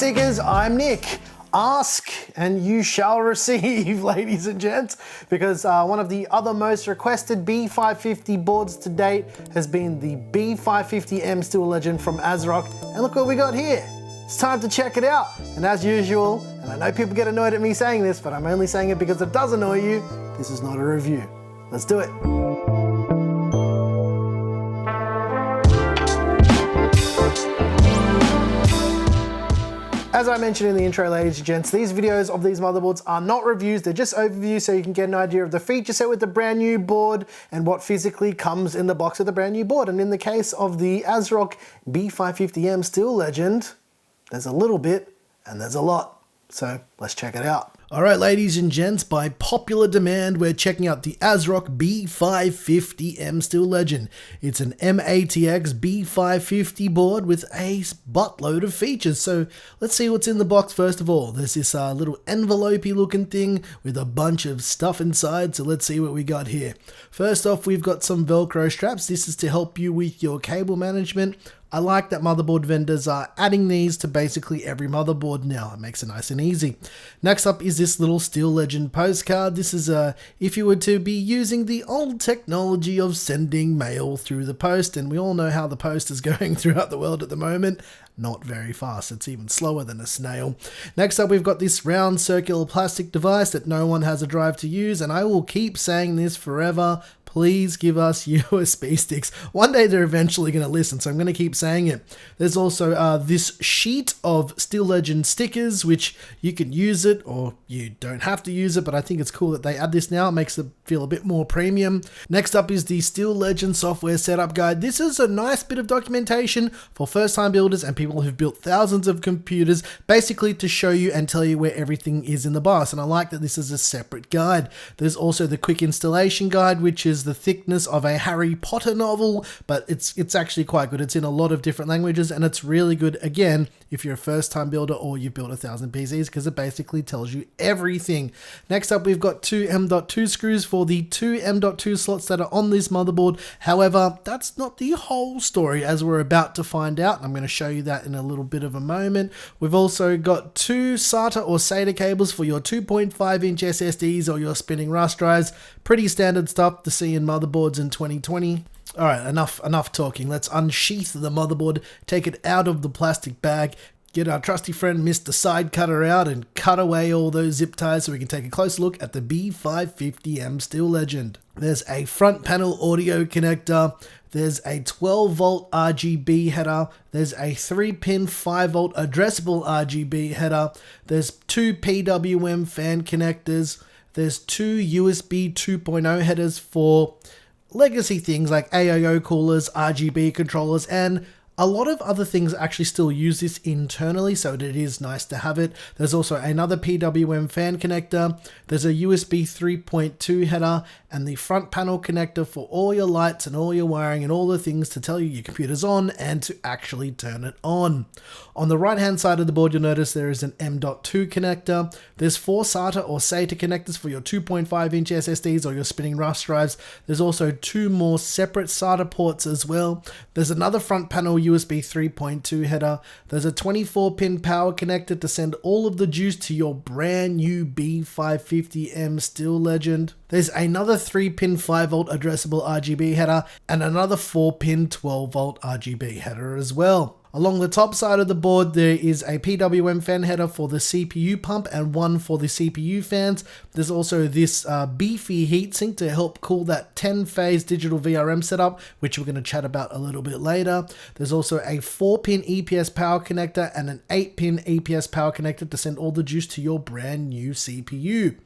seekers, I'm Nick. Ask and you shall receive, ladies and gents, because one of the other most requested B550 boards to date has been the B550M Steel Legend from ASRock, and look what we got here. It's time to check it out, and as usual, and I know people get annoyed at me saying this, but I'm only saying it because it does annoy you, this is not a review. Let's do it. As I mentioned in the intro, ladies and gents, these videos of these motherboards are not reviews, they're just overviews so you can get an idea of the feature set with the brand new board and what physically comes in the box of the brand new board. And in the case of the ASRock B550M Steel Legend, there's a little bit and there's a lot. So let's check it out. Alright, ladies and gents, by popular demand, we're checking out the ASRock B550M Steel Legend. It's an MATX B550 board with a buttload of features. So let's see what's in the box first of all. There's this little envelope-y looking thing with a bunch of stuff inside. So let's see what we got here. First off, we've got some Velcro straps. This is to help you with your cable management. I like that motherboard vendors are adding these to basically every motherboard now. It makes it nice and easy. Next up is this little Steel Legend postcard. This is if you were to be using the old technology of sending mail through the post, and we all know how the post is going throughout the world at the moment. Not very fast. It's even slower than a snail. Next up, we've got this round circular plastic device that no one has a drive to use, and I will keep saying this forever. Please give us USB sticks. One day they're eventually going to listen, so I'm going to keep saying it. There's also this sheet of Steel Legend stickers, which you can use it or you don't have to use it, but I think it's cool that they add this now. It makes it feel a bit more premium. Next up is the Steel Legend software setup guide. This is a nice bit of documentation for first-time builders and people who've built thousands of computers, basically to show you and tell you where everything is in the BIOS, and I like that this is a separate guide. There's also the quick installation guide, which is the thickness of a Harry Potter novel, but it's actually quite good. It's in a lot of different languages, and it's really good, again, if you're a first-time builder or you've built 1,000 PCs, because it basically tells you everything. Next up, we've got two M.2 screws for the two M.2 slots that are on this motherboard. However, that's not the whole story, as we're about to find out. I'm going to show you that in a little bit of a moment. We've also got two SATA or SATA cables for your 2.5-inch SSDs or your spinning RAS drives. Pretty standard stuff to see in motherboards in 2020. All right, enough talking. Let's unsheath the motherboard, take it out of the plastic bag, get our trusty friend Mr. Side Cutter out and cut away all those zip ties so we can take a closer look at the B550M Steel Legend. There's a front panel audio connector. There's a 12-volt RGB header. There's a 3-pin 5-volt addressable RGB header. There's two PWM fan connectors. There's two USB 2.0 headers for legacy things like AIO coolers, RGB controllers, and a lot of other things actually still use this internally, so it is nice to have it. There's also another PWM fan connector. There's a USB 3.2 header and the front panel connector for all your lights and all your wiring and all the things to tell you your computer's on and to actually turn it on. On the right hand side of the board, you'll notice there is an M.2 connector. There's 4 SATA or SATA connectors for your 2.5-inch SSDs or your spinning RAS drives. There's also 2 more separate SATA ports as well. There's another front panel USB 3.2 header. There's a 24-pin power connector to send all of the juice to your brand new B550M Steel Legend. There's another 3-pin 5-volt addressable RGB header and another 4-pin 12-volt RGB header as well. Along the top side of the board, there is a PWM fan header for the CPU pump and one for the CPU fans. There's also this beefy heatsink to help cool that 10-phase digital VRM setup, which we're going to chat about a little bit later. There's also a 4-pin EPS power connector and an 8-pin EPS power connector to send all the juice to your brand new CPU.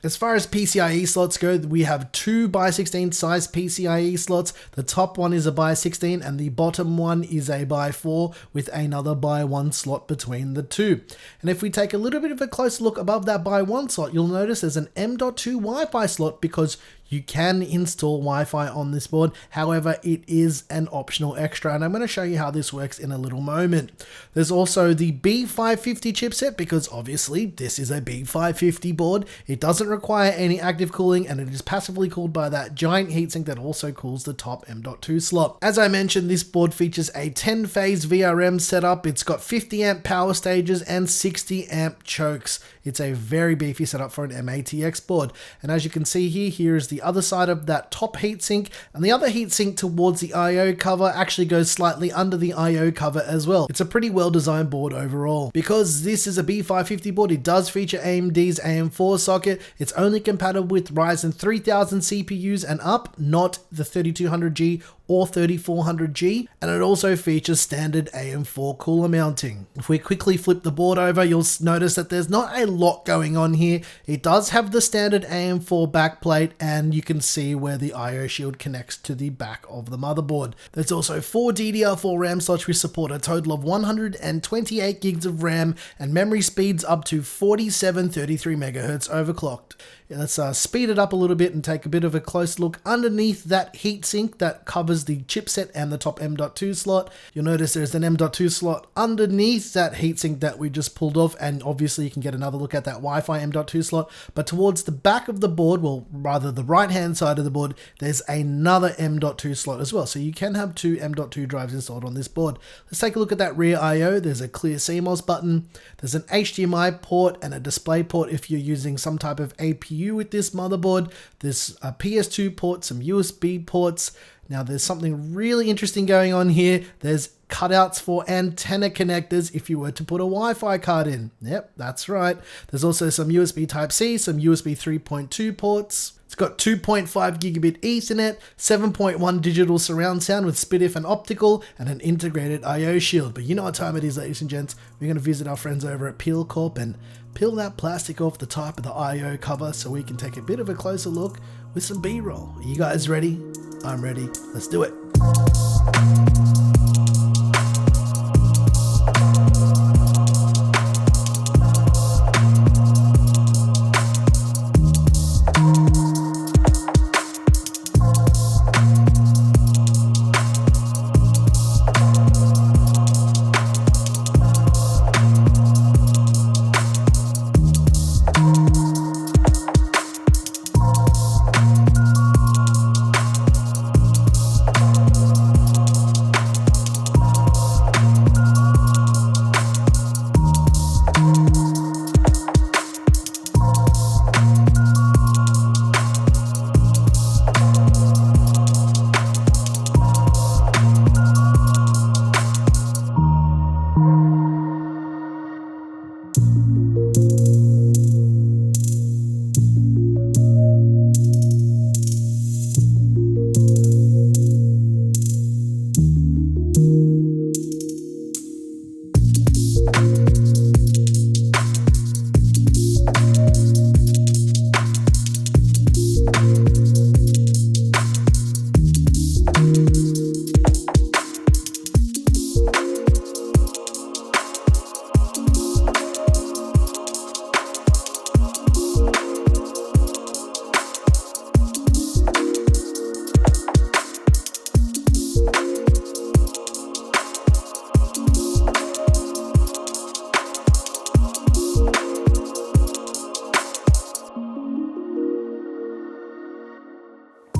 As far as PCIe slots go, we have 2 x16 size PCIe slots. The top one is a x16 and the bottom one is a x4 with another x1 slot between the two. And if we take a little bit of a close look above that x1 slot, you'll notice there's an M.2 Wi-Fi slot because You can install Wi-Fi on this board. However, it is an optional extra, and I'm going to show you how this works in a little moment. There's also the B550 chipset, because obviously this is a B550 board. It doesn't require any active cooling, and it is passively cooled by that giant heatsink that also cools the top M.2 slot. As I mentioned, this board features a 10-phase VRM setup. It's got 50 amp power stages and 60 amp chokes. It's a very beefy setup for an MATX board. And as you can see here is the other side of that top heatsink, and the other heatsink towards the IO cover actually goes slightly under the IO cover as well. It's a pretty well designed board overall. Because this is a B550 board, it does feature AMD's AM4 socket. It's only compatible with Ryzen 3000 CPUs and up, not the 3200G or 3400G, and it also features standard AM4 cooler mounting. If we quickly flip the board over, you'll notice that there's not a lot going on here. It does have the standard AM4 backplate, and you can see where the IO shield connects to the back of the motherboard. There's also 4 DDR4 RAM slots, which support a total of 128 gigs of RAM and memory speeds up to 4733 MHz overclocked. Let's speed it up a little bit and take a bit of a close look underneath that heatsink that covers the chipset and the top M.2 slot. You'll notice there's an M.2 slot underneath that heatsink that we just pulled off, and obviously you can get another look at that Wi-Fi M.2 slot. But towards the back of the board, well, rather the right-hand side of the board, there's another M.2 slot as well. So you can have 2 M.2 drives installed on this board. Let's take a look at that rear I.O. There's a clear Cmos button. There's an HDMI port and a display port if you're using some type of APU with this motherboard. There's a PS2 port, some USB ports. Now there's something really interesting going on here. There's cutouts for antenna connectors if you were to put a Wi-Fi card in. Yep, that's right. There's also some USB Type-C, some USB 3.2 ports. It's got 2.5 gigabit Ethernet, 7.1 digital surround sound with SPDIF and optical, and an integrated I/O shield. But you know what time it is, ladies and gents. We're going to visit our friends over at Peel Corp and peel that plastic off the top of the I/O cover so we can take a bit of a closer look with some B-roll. Are you guys ready? I'm ready. Let's do it.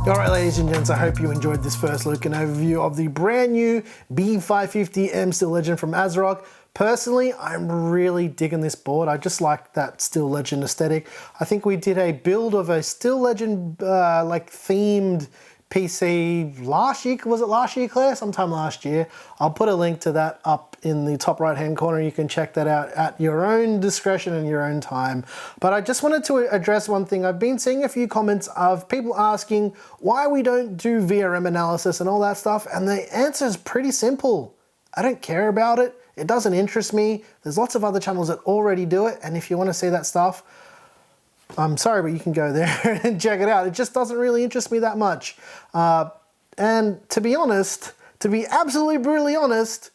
Alright ladies and gents, I hope you enjoyed this first look and overview of the brand new B550M Steel Legend from ASRock. Personally, I'm really digging this board. I just like that Steel Legend aesthetic. I think we did a build of a Steel Legend like themed PC last year. Was it last year, Claire? Sometime last year. I'll put a link to that up in the top right hand corner. You can check that out at your own discretion and your own time. But I just wanted to address one thing. I've been seeing a few comments of people asking why we don't do VRM analysis and all that stuff, and the answer is pretty simple. I don't care about it. It doesn't interest me. There's lots of other channels that already do it, and if you want to see that stuff, I'm sorry, but you can go there and check it out. It just doesn't really interest me that much. And to be honest, to be absolutely brutally honest,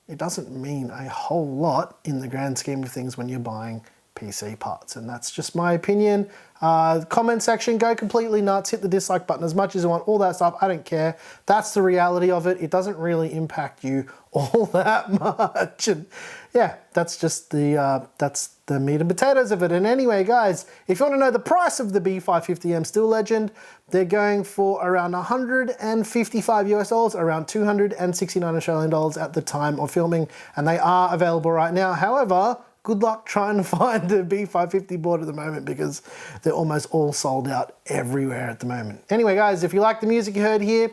it doesn't mean a whole lot in the grand scheme of things when you're buying PC parts, and that's just my opinion. Comment section, go completely nuts, hit the dislike button as much as you want, all that stuff, I don't care. That's the reality of it. It doesn't really impact you all that much. And yeah, that's just the meat and potatoes of it. And anyway, guys, if you want to know the price of the B550M Steel Legend, they're going for around 155 US dollars, around 269 Australian dollars at the time of filming, and they are available right now. However, good luck trying to find a B550 board at the moment because they're almost all sold out everywhere at the moment. Anyway, guys, if you like the music you heard here,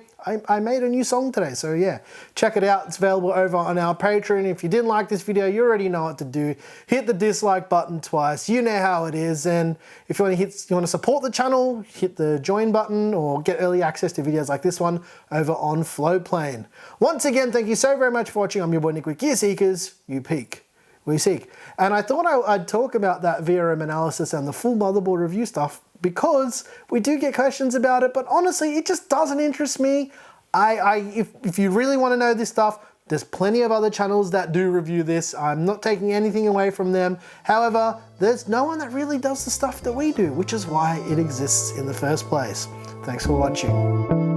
I made a new song today, so yeah, check it out. It's available over on our Patreon. If you didn't like this video, you already know what to do. Hit the dislike button twice. You know how it is. And if you want to support the channel, hit the join button or get early access to videos like this one over on Flowplane. Once again, thank you so very much for watching. I'm your boy Nick with Gear Seekers. You peak, we seek. And I thought I'd talk about that VRM analysis and the full motherboard review stuff because we do get questions about it, but honestly, it just doesn't interest me. If you really want to know this stuff, there's plenty of other channels that do review this. I'm not taking anything away from them. However, there's no one that really does the stuff that we do, which is why it exists in the first place. Thanks for watching.